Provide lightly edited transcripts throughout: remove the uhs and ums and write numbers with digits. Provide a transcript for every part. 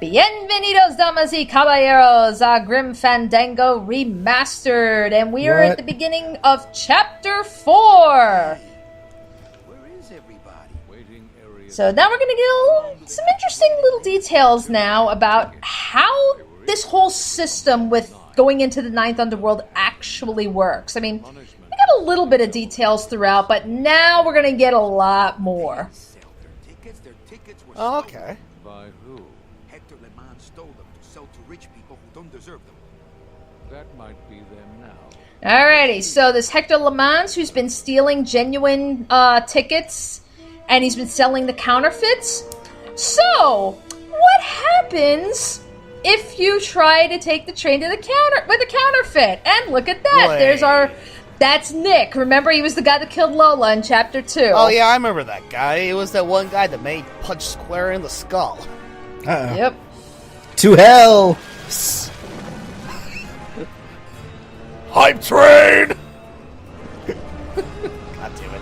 Bienvenidos, damas y caballeros, a Grim Fandango Remastered, and we are at the beginning of Chapter 4. Where is everybody? So now we're going to get some interesting little details now about how this whole system with going into the Ninth Underworld actually works. I mean, we got a little bit of details throughout, but now we're going to get a lot more. Oh, okay. By who? Stole them to sell to rich people who don't deserve them. That might be them now. Alrighty, so this Hector Lamans, who's been stealing genuine tickets, and he's been selling the counterfeits. So, what happens if you try to take the train to the counterfeit? And look at that, Wait. that's Nick. Remember, he was the guy that killed Lola in Chapter 2. Oh yeah, I remember that guy. It was that one guy that made punch square in the skull. Uh-oh. Yep. To hell! Hype train! God damn it.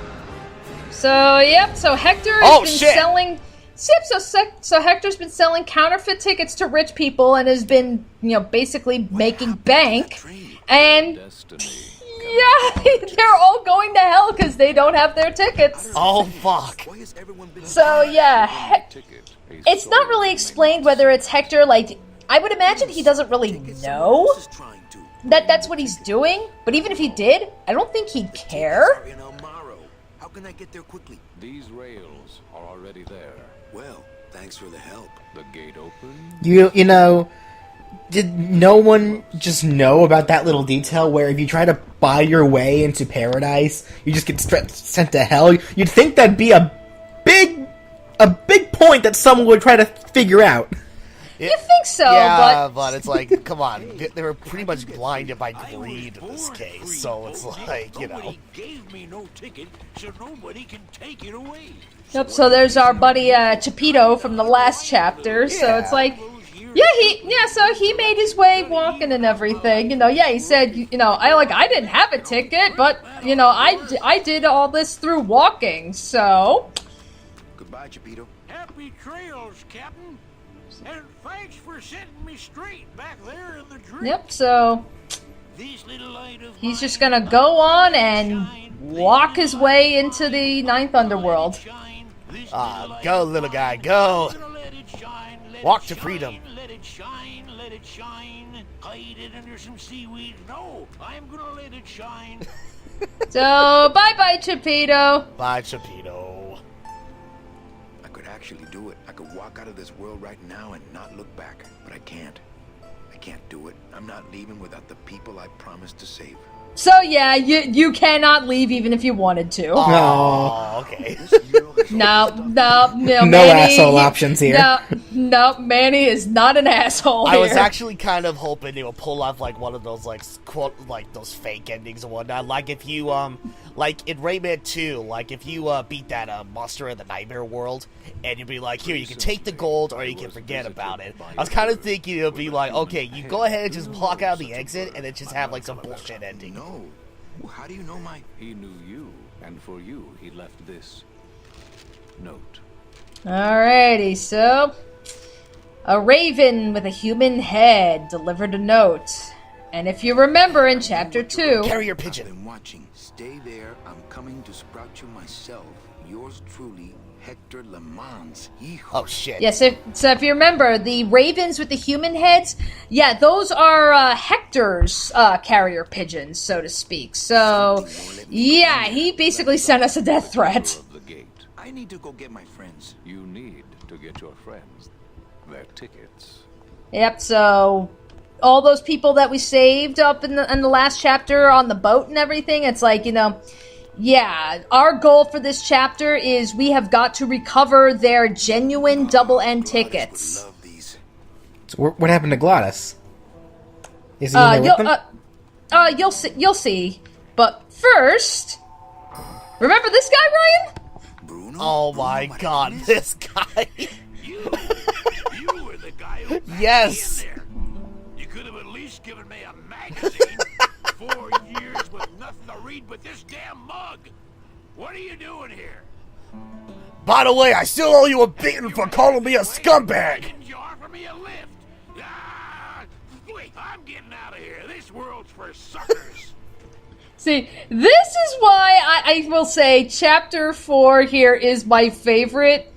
So, yep, so Hector has been selling... Yep, so Hector's been selling counterfeit tickets to rich people and has been, basically making bank. And, yeah, they're all going to hell because they don't have their tickets. Oh, fuck. So, yeah, it's not really explained whether it's Hector, I would imagine he doesn't really know that that's what he's doing, but even if he did, I don't think he'd care. Marrow. How can I get there quickly? These rails are already there. Well, thanks for the help. The gate open? You know, did no one just know about that little detail where if you try to buy your way into paradise, you just get sent to hell? You'd think that'd be a big point that someone would try to figure out. You think so, yeah, but it's like, come on. They were pretty much blinded by greed in this case, so it's like, Nobody gave me no ticket, so nobody can take it away. Yep, so there's our buddy Chapito from the last chapter, so it's like, so he made his way walking and everything, he said, I didn't have a ticket, but, I did all this through walking, so... Goodbye, Chapito. Happy trails, Captain. And thanks for setting me straight back there in the dream. Yep, so This little light of he's just gonna go on and walk his way into the Ninth Underworld. go, little guy, go. Walk to freedom. Let it shine, let it shine. Hide it under some seaweed. No, I'm gonna let it shine. So, bye-bye, Chapito. Bye, Chapito. I could actually do it. I could walk out of this world right now and not look back. But I can't. I can't do it. I'm not leaving without the people I promised to save. So, yeah, you cannot leave even if you wanted to. Oh, okay. No, No Manny, asshole options here. No, Manny is not an asshole I here. was actually kind of hoping they would pull off one of those those fake endings and whatnot. Like if you like in Rayman 2, if you beat that monster in the nightmare world, and you'd be like, here, you can take the gold or you can forget about it. I was kind of thinking it would be like, okay, you go ahead and just walk out the exit and then just have some bullshit ending. No. Well, how do you know my... He knew you, and for you, he left this note. Alrighty, so... A raven with a human head delivered a note. And if you remember in Chapter 2... Carrier I've pigeon. been watching. Stay there. I'm coming to sprout you myself. Yours truly, Hector Lamans. Oh, shit. Yes, so if you remember, the ravens with the human heads, those are Hector's carrier pigeons, so to speak. So, yeah, he basically sent us a death threat. Of the gate. I need to go get my friends. You need to get your friends their tickets. Yep, so all those people that we saved up in the last chapter on the boat and everything, it's like, yeah, our goal for this chapter is we have got to recover their genuine double-end tickets. Love these. So what happened to Glottis? Is he in there with them? You'll see. But first, remember this guy, Ryan? Bruno? Oh my god, this guy. You were the guy who backed Yes. me in there. You could have at least given me a magazine. 4 years with nothing to read but this damn mug. What are you doing here? By the way, I still owe you a beating for calling me a scumbag. Jar for me a lift. Ah, wait, I'm getting out of here. This world's for suckers. See, this is why I will say Chapter 4 here is my favorite.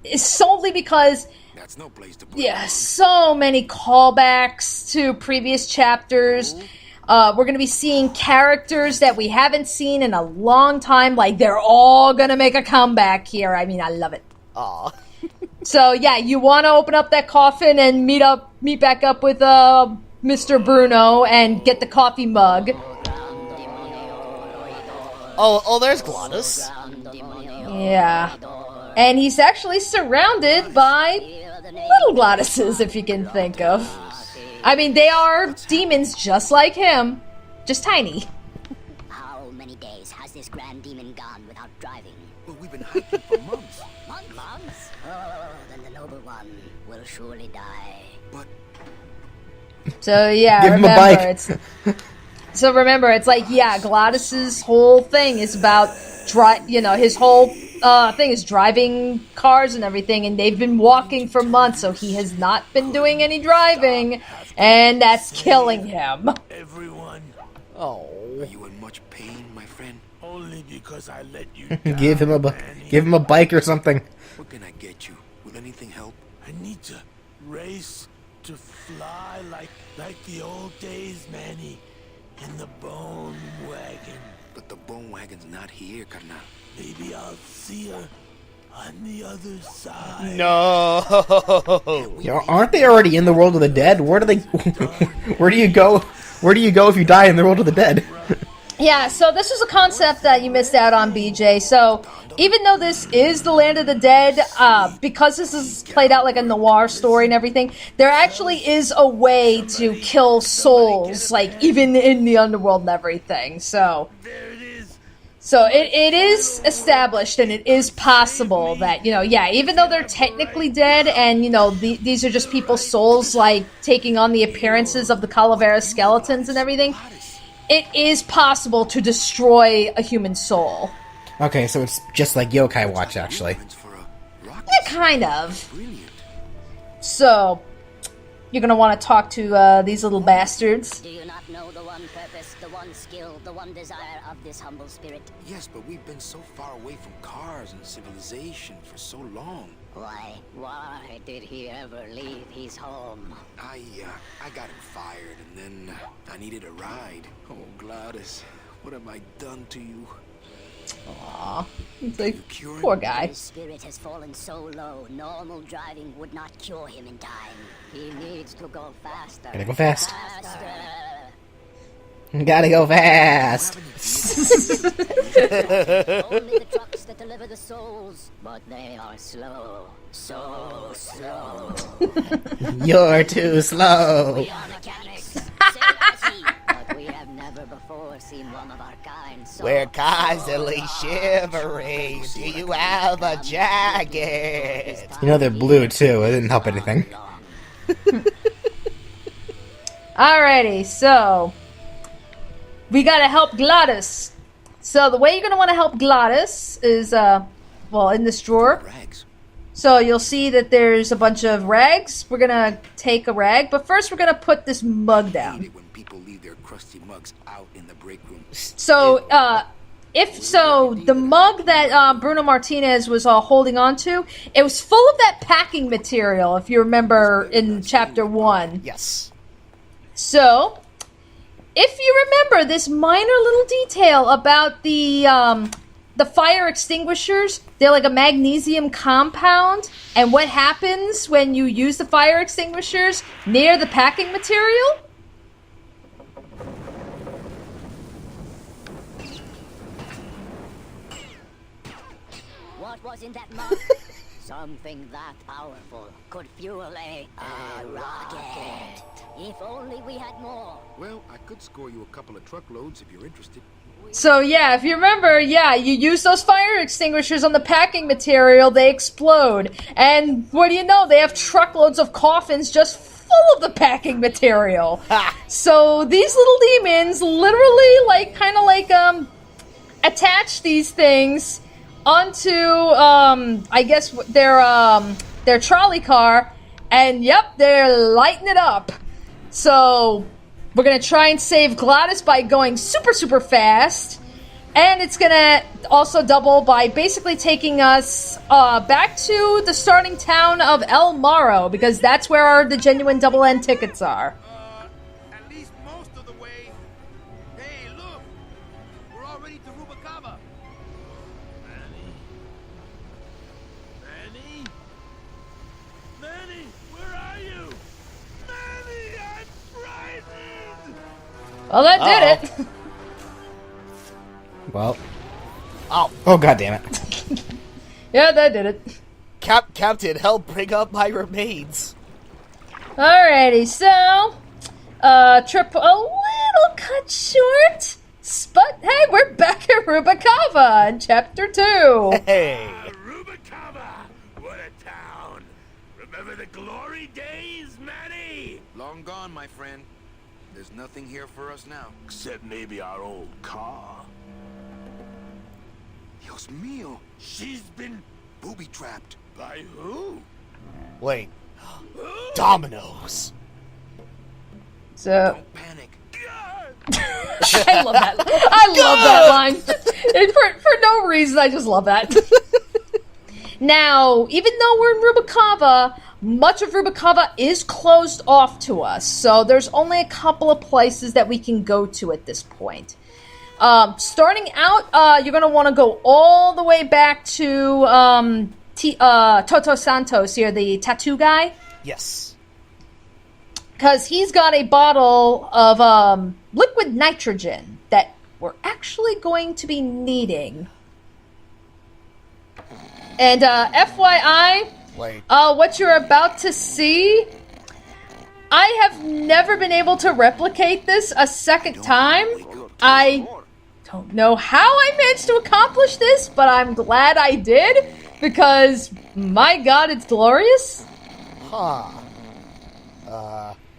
It's solely because, That's no place to put so many callbacks to previous chapters. We're going to be seeing characters that we haven't seen in a long time. Like, they're all going to make a comeback here. I mean, I love it. Aw. So, yeah, you want to open up that coffin and meet back up with Mr. Bruno and get the coffee mug. Oh, there's Glottis. Yeah. And he's actually surrounded by little Glottises, if you can think of. I mean, they are demons just like him, just tiny. How many days has this grand demon gone without driving? Well, we've been hiking for months. Months? Oh, then the noble one will surely die. But So, yeah, Give him a bike. So remember, it's like, yeah, Glottis's whole thing is about, his whole thing is driving cars and everything, and they've been walking for months, so he has not been doing any driving, and that's killing him. Everyone, Oh. are you in much pain, my friend? only because I let you down. Give him a bike or something. What can I get you? Will anything help? I need to race to fly like the old days, Manny. In the bone wagon. But the bone wagon's not here, carnal. Maybe I'll see her on the other side. No. You know, aren't they already in the world of the dead? Where do they? Where do you go? Where do you go if you die in the world of the dead? Yeah, so this is a concept that you missed out on, BJ. So even though this is the land of the dead, because this is played out like a noir story and everything, there actually is a way to kill souls, like even in the underworld and everything. So it is established, and it is possible that, even though they're technically dead, and, these are just people's souls, like, taking on the appearances of the Calavera skeletons and everything, it is possible to destroy a human soul. Okay, so it's just like Yokai Watch, actually. For a rocket. Yeah, kind of. Brilliant. So, you're gonna want to talk to these little bastards. Do you not know the one purpose, the one skill, the one desire of this humble spirit? Yes, but we've been so far away from cars and civilization for so long. Why did he ever leave his home? I got him fired, and then I needed a ride. Oh, Gladys, what have I done to you? Aw, it's like, Cure him? poor guy. His spirit has fallen so low, normal driving would not cure him in time. He needs to go faster. Gotta go fast. Faster. Gotta go fast. Only the trucks that deliver the souls, but they are slow. So slow. You're too slow. We are mechanics, sail at sea, but we have never before seen one of our kind. So We're constantly shivering. Do you have a jacket? You know they're blue too. It didn't help anything. Alrighty, so we gotta help Glottis. So the way you're gonna want to help Glottis is, in this drawer. Rags. So you'll see that there's a bunch of rags. We're gonna take a rag, but first we're gonna put this mug I hate down. it when people leave their crusty mugs out in the break room. So, the mug that Bruno Martinez was holding on to, it was full of that packing material, if you remember in Chapter 1. Yes. So, if you remember this minor little detail about the fire extinguishers, they're like a magnesium compound, and what happens when you use the fire extinguishers near the packing material? what was in that mug? Something that powerful could fuel a rocket. If only we had more. Well, I could score you a couple of truckloads if you're interested. So yeah, if you remember, you use those fire extinguishers on the packing material, they explode. And what do you know, they have truckloads of coffins just full of the packing material. So these little demons literally attach these things onto, I guess, their trolley car, And yep, they're lighting it up. So we're going to try and save Gladys by going super, super fast. And it's going to also double by basically taking us back to the starting town of El Marrow, because that's where the genuine double end tickets are. At least most of the way. Hey, look! We're already to Rubacava. Manny, where are you? Manny, I'm frightened! Well, that did it. Well. Oh. Oh, god damn it. Yeah, that did it. Captain, help bring up my remains. Alrighty, so, trip a little cut short, but hey, we're back at Rubacava in Chapter 2. Hey. Rubacava! What a town! Remember the glory days, Manny? Long gone, my friend. There's nothing here for us now. Except maybe our old car. Dios mío. She's been Booby-trapped. by who? Wait. Dominoes. So, Don't panic. I love that. I love that line. And for no reason, I just love that. Now, even though we're in Rubacava, much of Rubacava is closed off to us. So there's only a couple of places that we can go to at this point. Starting out, you're going to want to go all the way back to Toto Santos here, the tattoo guy. Yes. Because he's got a bottle of liquid nitrogen that we're actually going to be needing. And FYI, Wait. what you're about to see, I have never been able to replicate this a second time. I don't know how I managed to accomplish this, but I'm glad I did, because my god, it's glorious. Huh.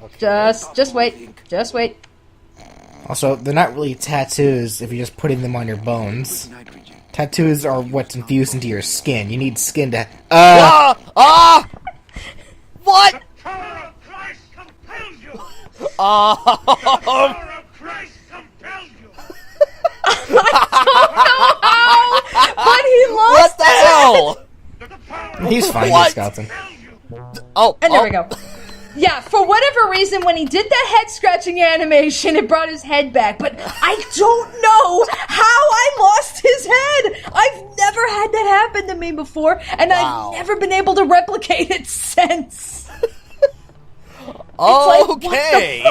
Okay. Just wait. Just wait. Also, they're not really tattoos if you're just putting them on your bones. Tattoos are what's infused into your skin. You need skin to... What? Power of Christ compels you! Power of Christ compels you! But he lost What the hell? The power of He's fine, What? Skeleton. compels you! Oh, And there we go. Yeah, for whatever reason, when he did that head-scratching animation, it brought his head back. But I don't know how I lost his head! I've never had that happen to me before, and Wow. I've never been able to replicate it since. Okay.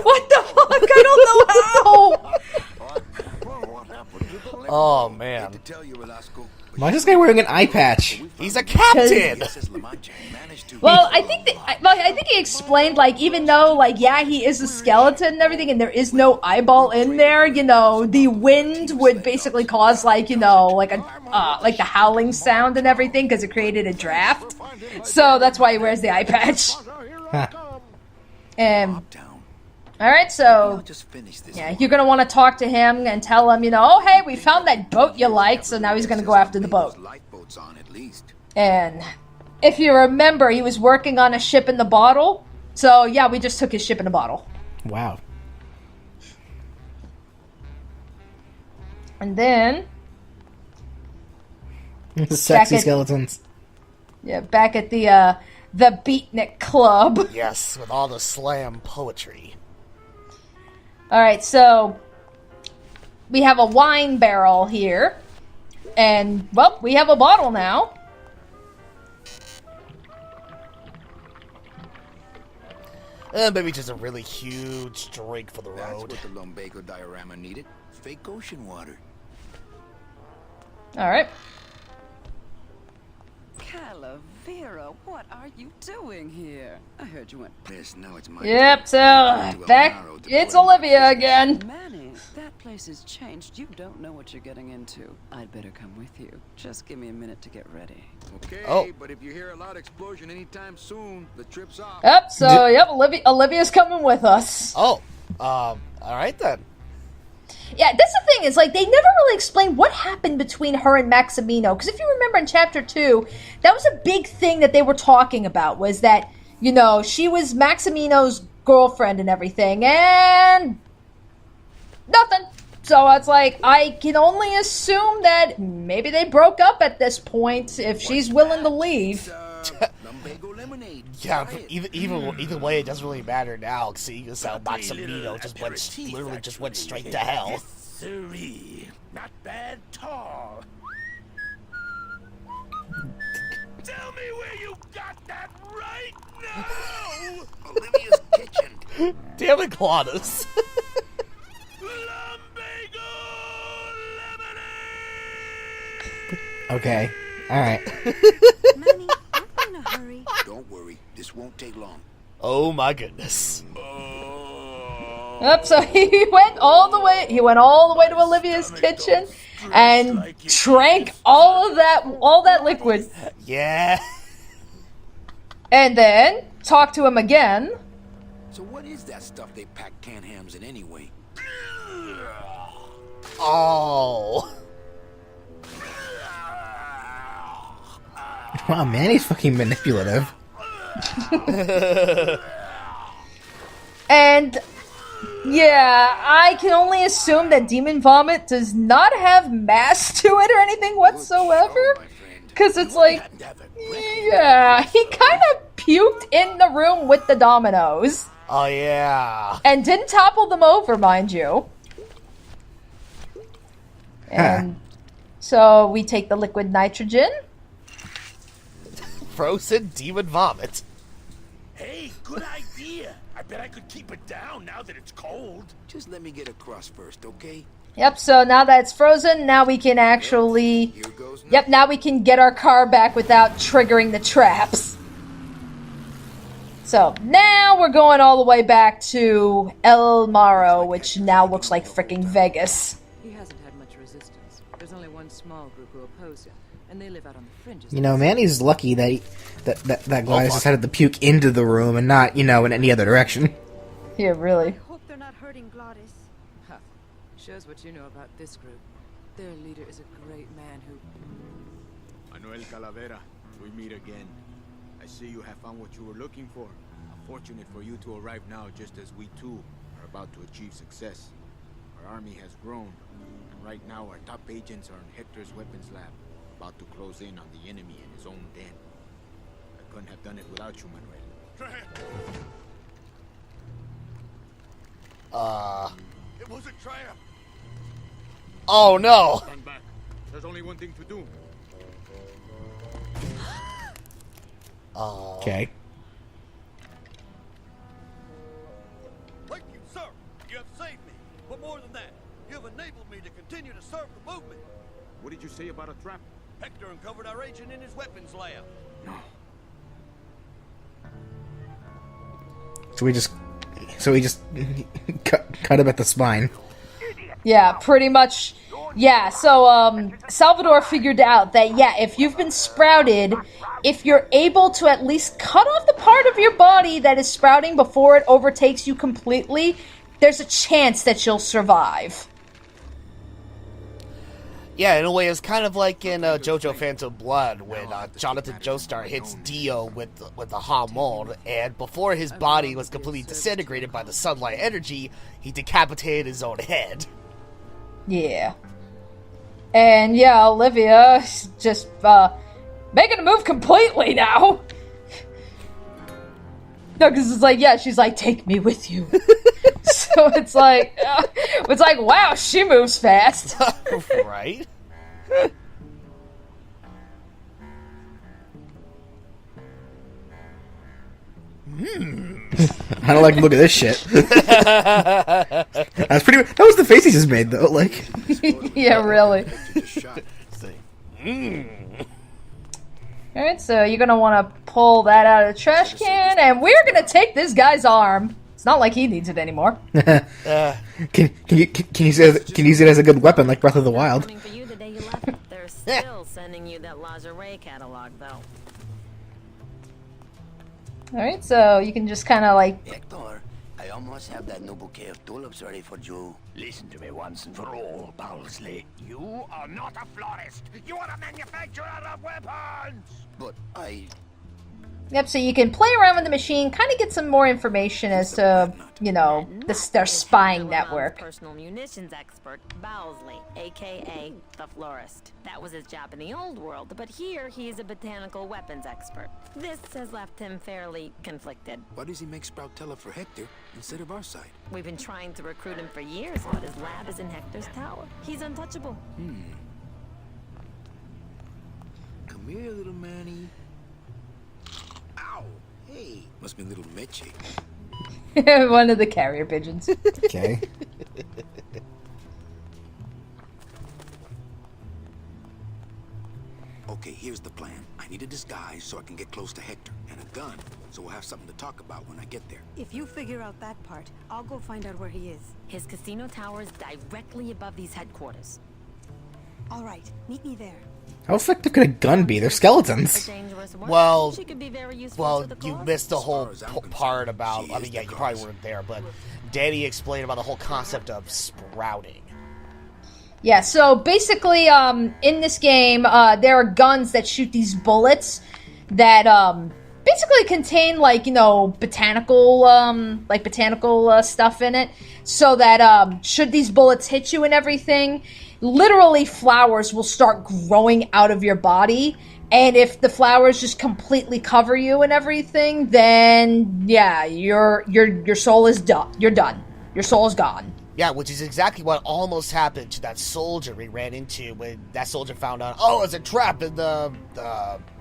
What the fuck? I don't know how! Oh man, To tell you, Velasco, Why is this guy wearing an eye patch? he's a captain. says La Mancha managed to... Well, I think he explained, like, even though, like, yeah, he is a skeleton and everything, and there is no eyeball in there, you know, the wind would basically cause, like, you know, like the howling sound and everything, because it created a draft. So that's why he wears the eye patch. Huh. Alright, so, Just finish this. yeah, you're gonna want to talk to him and tell him, you know, oh, hey, we found that boat you liked, so now he's gonna go after the boat. Lifeboats on at least. And if you remember, he was working on a ship in the bottle. So, yeah, we just took his ship in a bottle. Wow. And then, Sexy at- skeletons. yeah, back at the Beatnik Club. Yes, with all the slam poetry. Alright, so we have a wine barrel here. And, well, we have a bottle now. Maybe just a really huge drink for the That's road. what the lumbago diorama needed. Fake ocean water. Alright. Calavera, what are you doing here? I heard you went... Yes, now it's my Yep, so back, it's Olivia again. Manny, that place has changed. You don't know what you're getting into. I'd better come with you. Just give me a minute to get ready. Okay, Oh. but if you hear a loud explosion anytime soon, the trip's off. Yep, so, yep, Olivia's coming with us. Oh, all right then. Yeah, that's the thing, is, like, they never really explained what happened between her and Maximino. Because if you remember in Chapter 2, that was a big thing that they were talking about, was that you know, she was Maximino's girlfriend and everything, and nothing. So it's like, I can only assume that maybe they broke up at this point if she's willing to leave. Yeah, but either way, it doesn't really matter now, seeing as how Maximino literally just went straight to hell. Not bad at all. Tell me where you got that right now! Olivia's kitchen. Damn it, Claudius. Lumbago lemonade! Okay. Alright. Manny, aren't we in a hurry? Don't worry, this won't take long. Oh my goodness. Yep, so he went all the way to Olivia's kitchen and drank all that liquid. Yeah. And then talked to him again. So what is that stuff they pack canned hams in anyway? Oh. Wow, Manny's fucking manipulative. And yeah, I can only assume that demon vomit does not have mass to it or anything whatsoever. Because it's like, yeah, he kind of puked in the room with the dominoes. Oh, yeah. And didn't topple them over, mind you. And so we take the liquid nitrogen. Frozen demon vomit. Hey, good idea. I bet I could keep it down now that it's cold. Just let me get across first, okay? Yep, so now that it's frozen, now we can actually... Here goes nothing. Yep, now we can get our car back without triggering the traps. So, now we're going all the way back to El Marrow, which now looks like frickin' Vegas. He hasn't had much resistance. There's only one small group who oppose him, and they live out on the fringes. You know, Manny's lucky that that Gladys decided to puke into the room and not, in any other direction. Yeah, really. Hope they're not hurting Gladys. Huh. Shows what you know about this group. Their leader is a great man who... Manuel Calavera, we meet again. I see you have found what you were looking for. Fortunate for you to arrive now just as we too are about to achieve success. Our army has grown, and right now our top agents are in Hector's weapons lab, about to close in on the enemy in his own den. I couldn't have done it without you, Manuel. It was a trap. Oh no! Stand back. There's only one thing to do. Okay. Thank you, sir. You have saved me. But more than that, you have enabled me to continue to serve the movement. What did you say about a trap? Hector uncovered our agent in his weapons lab. So we just cut him at the spine. Yeah, pretty much. Yeah, so Salvador figured out that, yeah, if you've been sprouted, if you're able to at least cut off the part of your body that is sprouting before it overtakes you completely, there's a chance that you'll survive. Yeah, in a way, it's kind of like in JoJo Phantom Blood when Jonathan Joestar hits Dio with the Hamon, and before his body was completely disintegrated by the sunlight energy, he decapitated his own head. Yeah. And yeah, Olivia is just making a move completely now. No, because it's like, yeah, she's like, take me with you. So it's like, wow, she moves fast. Right? I don't like to look at this shit. That was the face he just made, though. Like, yeah, really. Alright, so you're gonna want to pull that out of the trash can, and we're gonna take this guy's arm. It's not like he needs it anymore. can you use it as a good weapon, like Breath of the Wild? Coming for you the day you left. They're still sending you that lingerie catalog, though. Alright, so you can just kind of like... Hector, I almost have that new bouquet of tulips ready for you. Listen to me once and for all, Parsley. You are not a florist. You are a manufacturer of weapons. But Yep, so you can play around with the machine, kind of get some more information as to, you know, their spying network. Personal munitions expert, Bowsley, aka the florist. That was his job in the old world, but here he is a botanical weapons expert. This has left him fairly conflicted. Why does he make Sprout tell her for Hector instead of our side? We've been trying to recruit him for years, but his lab is in Hector's tower. He's untouchable. Come here, little Manny. Ow! Hey, must be little Mitchie. One of the carrier pigeons. Okay. Okay, here's the plan. I need a disguise so I can get close to Hector, and a gun so we'll have something to talk about when I get there. If you figure out that part, I'll go find out where he is. His casino tower is directly above these headquarters. All right, meet me there. How effective could a gun be? They're skeletons. Well, She could be very useful well, to the you cause. missed the whole As far as I'm part concerned, about. she I is mean, the yeah, you probably cause. weren't there, but Danny explained about the whole concept of sprouting. Yeah, so basically, in this game, there are guns that shoot these bullets that, basically contain, like, you know, botanical stuff in it, so that, should these bullets hit you and everything, literally flowers will start growing out of your body, and if the flowers just completely cover you and everything, then, yeah, your soul is done. You're done. Your soul is gone. Yeah, which is exactly what almost happened to that soldier we ran into when that soldier found out, oh, it's a trap in the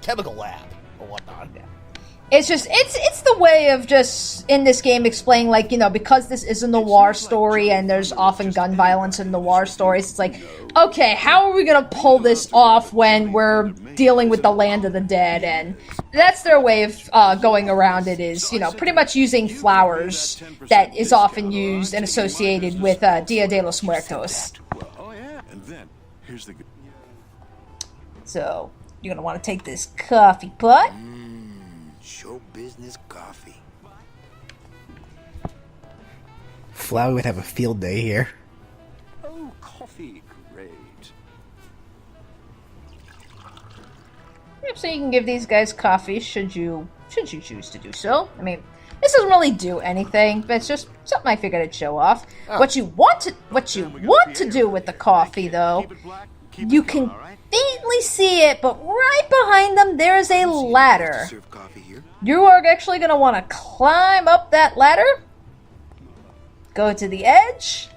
chemical lab or whatnot. Yeah. It's just, it's the way of just, in this game, explaining, like, you know, because this is a noir story and there's often gun violence in noir stories, it's like, okay, how are we gonna pull this off when we're dealing with the land of the dead? And that's their way of going around it, is, you know, pretty much using flowers that is often used and associated with Dia de los Muertos. Oh yeah, and then here's the. So, you're gonna want to take this coffee pot. Show business coffee. Flowey would have a field day here. Oh, coffee, great. Yep, so you can give these guys coffee should you choose to do so. I mean, this doesn't really do anything, but it's just something I figured I'd show off. Oh. What you want to do with the coffee, though, you can faintly see it, but right behind them there is a ladder. Serve coffee here. You are actually going to want to climb up that ladder, go to the edge.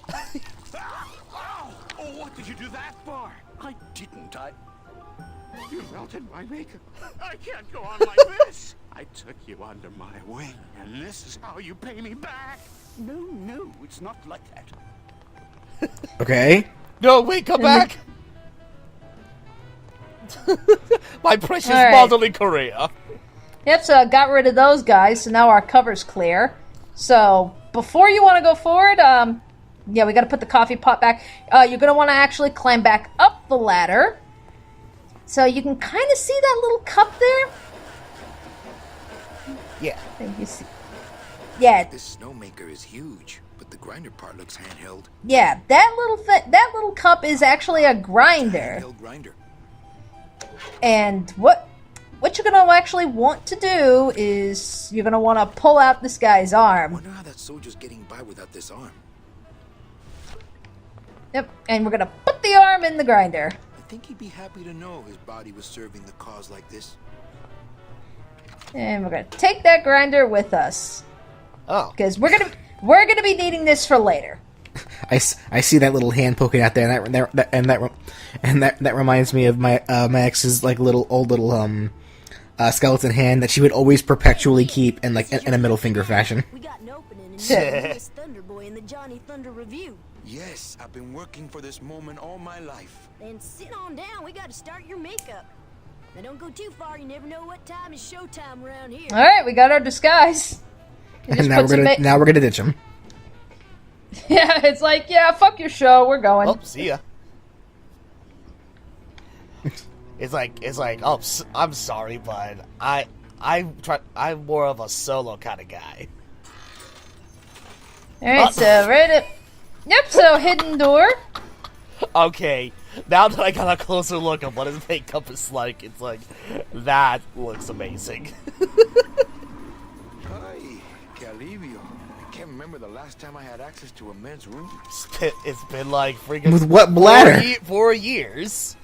Oh, what did you do that for? I didn't. You melted my makeup. I can't go on like this. I took you under my wing, and this is how you pay me back. No, it's not like that. Okay. No, wait, come back! My precious All right. modeling career. Yep, so I got rid of those guys, so now our cover's clear. So, before you want to go forward, yeah, we got to put the coffee pot back. You're going to want to actually climb back up the ladder. So you can kind of see that little cup there. Yeah. I think you see. Yeah, This snowmaker is huge, but the grinder part looks handheld. yeah, that little cup is actually a grinder. Handheld grinder. And what you're going to actually want to do is you're going to want to pull out this guy's arm. Wonder how that soldier's getting by without this arm. Yep, and we're going to put the arm in the grinder. I think he'd be happy to know his body was serving the cause like this. And we're going to take that grinder with us. Oh. Because we're gonna be needing this for later. I see that little hand poking out there, and that reminds me of my ex's like old little skeleton hand that she would always perpetually keep in like in a middle finger fashion. We got an opening in the newest Thunder Boy in the Johnny Thunder Review. Yes, I've been working for this moment all my life. Then sit on down. We got to start your makeup. Now don't go too far. You never know what time is showtime around here. All right, we got our disguise. And now we're gonna ditch him. Yeah, it's like, yeah, fuck your show. We're going. Oh, see ya. It's like, oh, I'm sorry, but I'm more of a solo kind of guy. All right, so right up. Yep, so hidden door. Okay, Now that I got a closer look at what his makeup is like, it's like, that looks amazing. Ay, que alivio. I can't remember the last time I had access to a men's room. It's been like freaking... With what bladder? 4 years.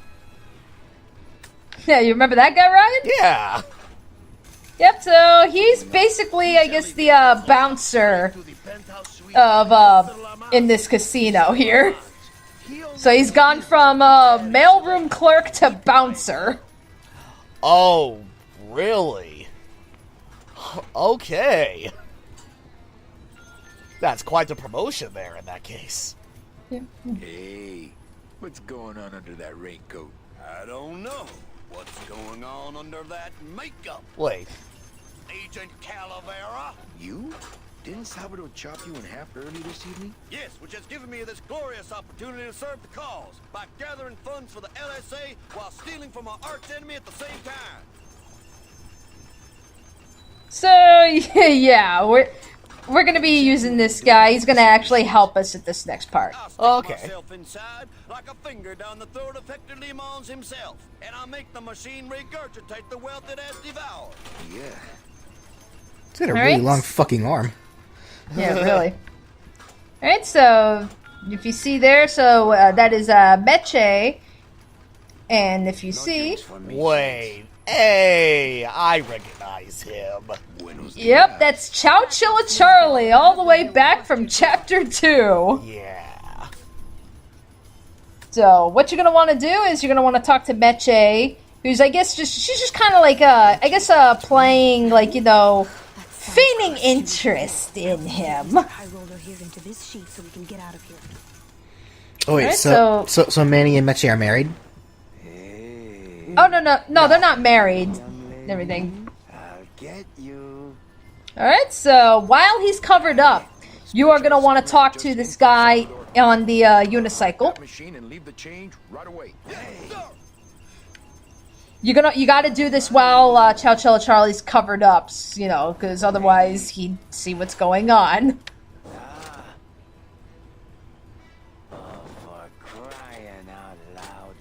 Yeah, you remember that guy, Ryan? Yeah. Yep, so he's basically, I guess, the bouncer of in this casino here. So he's gone from mailroom clerk to bouncer. Oh, really? Okay. That's quite the promotion there in that case. Yeah. Hey, what's going on under that raincoat? I don't know. What's going on under that makeup? Wait. Agent Calavera? You? Didn't Salvador chop you in half early this evening? Yes, which has given me this glorious opportunity to serve the cause by gathering funds for the LSA while stealing from our arch enemy at the same time. So yeah, we're gonna be using this guy. He's gonna actually help us at this next part. I'll stick myself inside like a finger down the throat of Hector Limons himself, and I'll make the machine regurgitate the wealth it has devoured. Yeah. It's got a really long fucking arm. Yeah, really. Alright, so if you see there, so that is Meche. And if you see... Wait. Hey, I recognize him. Yep, that's Chow Chilla Charlie, all the way back from Chapter 2. Yeah. So, what you're going to want to do is you're going to want to talk to Meche, who's, I guess, she's just kind of like, I guess, playing, like, you know, feigning interest in him. High roller here into this sheet so we can get out of here. Oh wait, right, so Manny and Meche are married? Oh, no, they're not married. And everything. I'll get you. Alright, so while he's covered up, you are going to want to talk to this guy on the unicycle. Machine and leave the change right away. You got to do this while Chow Chilla Charlie's covered up, you know, because otherwise he'd see what's going on. For crying out loud.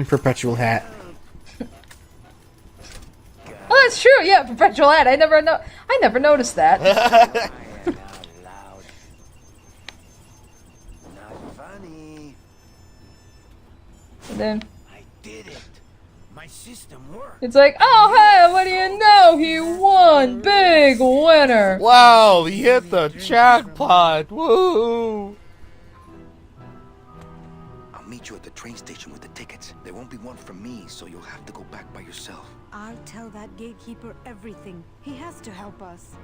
Perpetual hat. Oh, that's true. Yeah, perpetual hat. I never noticed that. Crying out loud. Not funny. And then I did it. My system worked. it's like, oh hey, what do you know? He won, big winner. Wow, he hit the jackpot. Woo! I'll meet you at the train station with the tickets. There won't be one from me, so you'll have to go back by yourself. I'll tell that gatekeeper everything. He has to help us.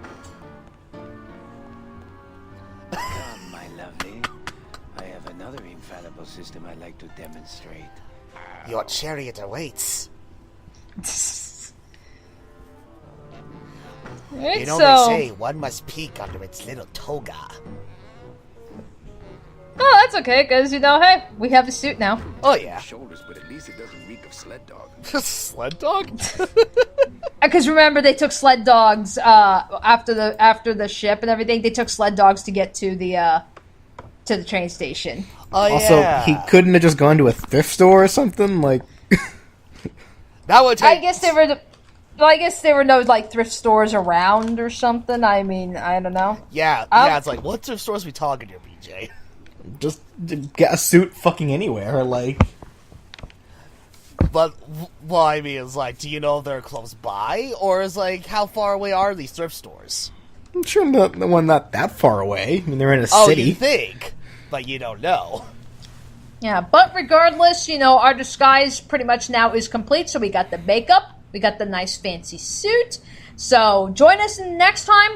Come, my lovely. I have another infallible system I'd like to demonstrate. Your chariot awaits. Right, You know, so, they say one must peek under its little toga. oh, that's okay, because, you know, hey, we have the suit now. Oh, yeah. Shoulders, but at least it doesn't reek of sled dog. Sled dog? Because remember, they took sled dogs after the ship and everything. They took sled dogs to get to the train station. Oh, Also, yeah. he couldn't have just gone to a thrift store or something, like... That would take... I guess there were no, like, thrift stores around or something. I mean, I don't know. Yeah, it's like, what thrift stores we talking here, BJ? Just get a suit fucking anywhere, like... But, well, I mean, it's like, do you know if they're close by? Or is like, how far away are these thrift stores? I'm sure the one not that far away. I mean, they're in a Oh, city. you think? But you don't know. Yeah, but regardless, you know, our disguise pretty much now is complete. So we got the makeup, we got the nice fancy suit. So join us next time,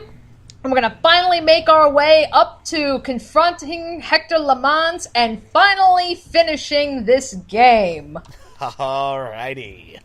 and we're going to finally make our way up to confronting Hector Limons and finally finishing this game. Alrighty.